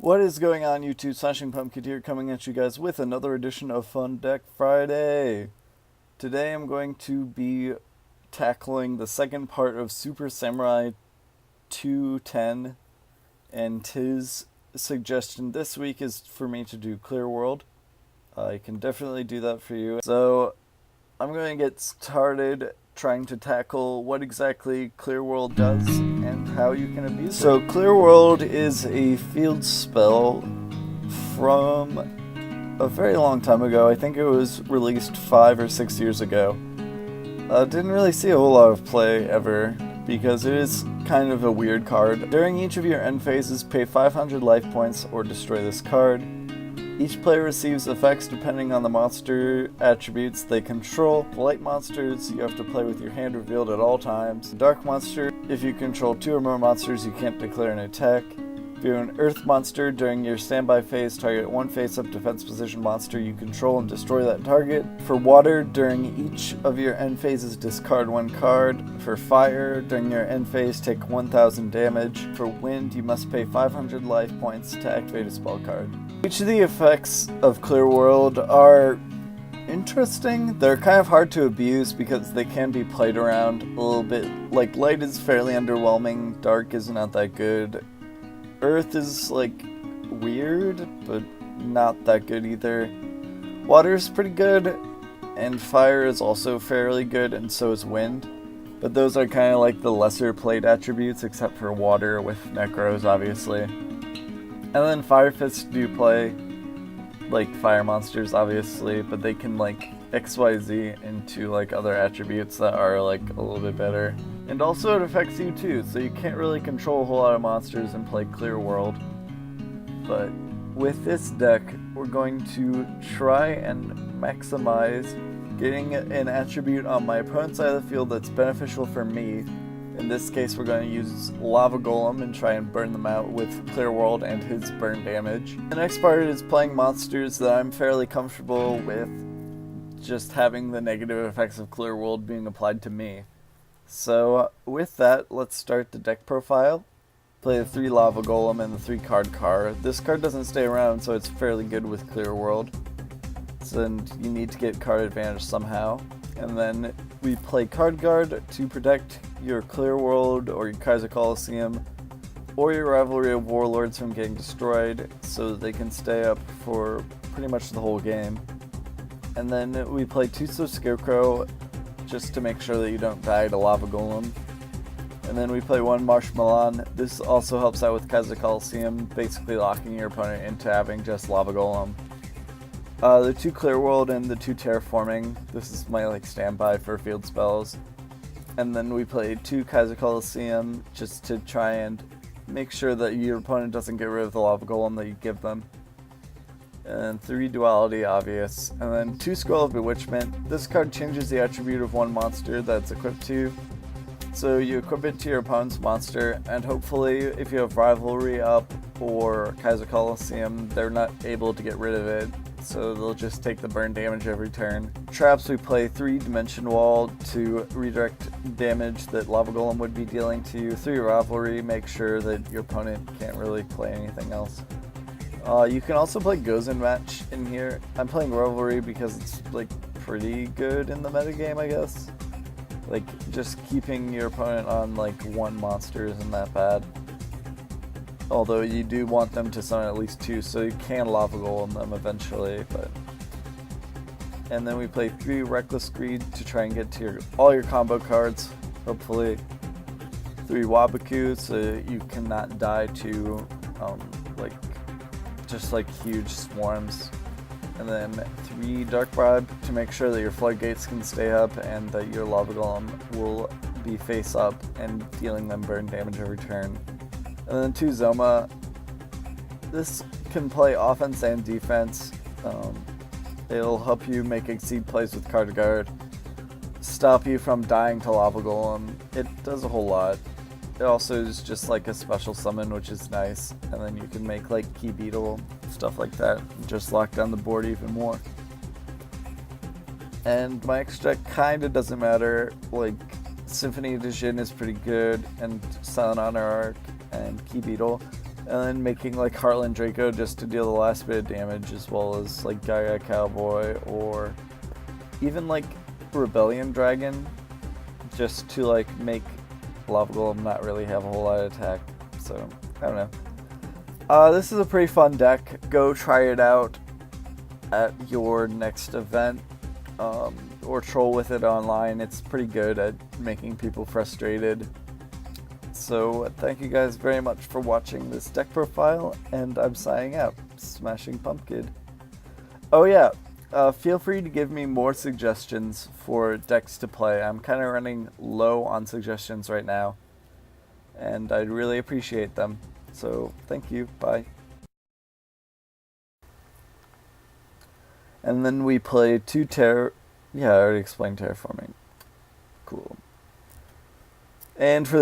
What is going on, YouTube? Slashing Pumpkin here, coming at you guys with another edition of Fun Deck Friday. Today I'm going to be tackling the second part of Super Samurai 210, and his suggestion this week is for me to do Clear World. I can definitely do that for you. So I'm going to get started trying to tackle what exactly Clear World does and how you can abuse it. So Clear World is a field spell from a very long time ago. I think it was released 5 or 6 years ago. Didn't really see a whole lot of play ever because it is kind of a weird card. During each of your end phases, pay 500 life points or destroy this card. Each player receives effects depending on the monster attributes they control. Light monsters, you have to play with your hand revealed at all times. Dark monster, if you control 2 or more monsters, you can't declare an attack. If you're an earth monster, during your standby phase, target one face-up defense position monster you control and destroy that target. For water, during each of your end phases, discard 1 card. For fire, during your end phase, take 1000 damage. For wind, you must pay 500 life points to activate a spell card. Each of the effects of Clear World are interesting. They're kind of hard to abuse because they can be played around a little bit. Like, light is fairly underwhelming, dark is not that good. Earth is, like, weird, but not that good either. Water is pretty good, and fire is also fairly good, and so is wind. But those are kind of like the lesser played attributes, except for water with Necros, obviously. And then Fire Fists do play, like, fire monsters, obviously, but they can, like, XYZ into, like, other attributes that are, like, a little bit better. And also it affects you too, so you can't really control a whole lot of monsters and play Clear World. But with this deck, we're going to try and maximize getting an attribute on my opponent's side of the field that's beneficial for me. In this case, we're going to use Lava Golem and try and burn them out with Clear World and his burn damage. The next part is playing monsters that I'm fairly comfortable with just having the negative effects of Clear World being applied to me. So with that, let's start the deck profile. Play the 3 Lava Golem and the 3 card card. This card doesn't stay around, so it's fairly good with Clear World. And you need to get card advantage somehow. And then we play Card Guard to protect your Clear World or your Kaiser Coliseum or your Rivalry of Warlords from getting destroyed so that they can stay up for pretty much the whole game. And then we play Tuso Scarecrow just to make sure that you don't die to Lava Golem. And then we play 1 Marshmallow. This also helps out with Kaiser Coliseum, basically locking your opponent into having just Lava Golem. The 2 Clear World and the 2 Terraforming. This is my, like, standby for field spells. And then we play 2 Kaiser Coliseum just to try and make sure that your opponent doesn't get rid of the Lava Golem that you give them. And 3 Duality, obvious. And then 2 Scroll of Bewitchment. This card changes the attribute of one monster that's equipped to. So you equip it to your opponent's monster, and hopefully if you have Rivalry up or Kaiser Coliseum, they're not able to get rid of it. So they'll just take the burn damage every turn. Traps, we play 3 Dimension Wall to redirect damage that Lava Golem would be dealing to you. 3 Rivalry, make sure that your opponent can't really play anything else. You can also play Gozen Match in here. I'm playing Rivalry because it's, like, pretty good in the metagame, I guess. Like, just keeping your opponent on, like, 1 monster isn't that bad. Although you do want them to summon at least 2, so you can Lava Golem them eventually, but... And then we play 3 Reckless Greed to try and get to all your combo cards, hopefully. 3 Waboku, so you cannot die to, like, just like huge swarms. And then 3 Dark Bribe to make sure that your floodgates can stay up and that your Lava Golem will be face up and dealing them burn damage every turn. And then 2 Zoma. This can play offense and defense. It'll help you make exceed plays with Card Guard, stop you from dying to Lava Golem. It does a whole lot. It also is just like a special summon, which is nice. And then you can make, like, Key Beetle, stuff like that, and just lock down the board even more. And my extra kinda doesn't matter. Like, Symphony Edition is pretty good, and Silent Honor Arc and Key Beetle. and then making like Heartland Draco just to deal the last bit of damage, as well as like Gaia Cowboy, or even like Rebellion Dragon, just to like make Lava Golem not really have a whole lot of attack. So I don't know. This is a pretty fun deck. Go try it out at your next event, or troll with it online. It's pretty good at making people frustrated. So thank you guys very much for watching this deck profile, and I'm signing out. Smashing Pumpkin. Oh yeah, feel free to give me more suggestions for decks to play. I'm kind of running low on suggestions right now, and I'd really appreciate them. So thank you, bye. And then we play 2 yeah, I already explained terraforming. Cool. And for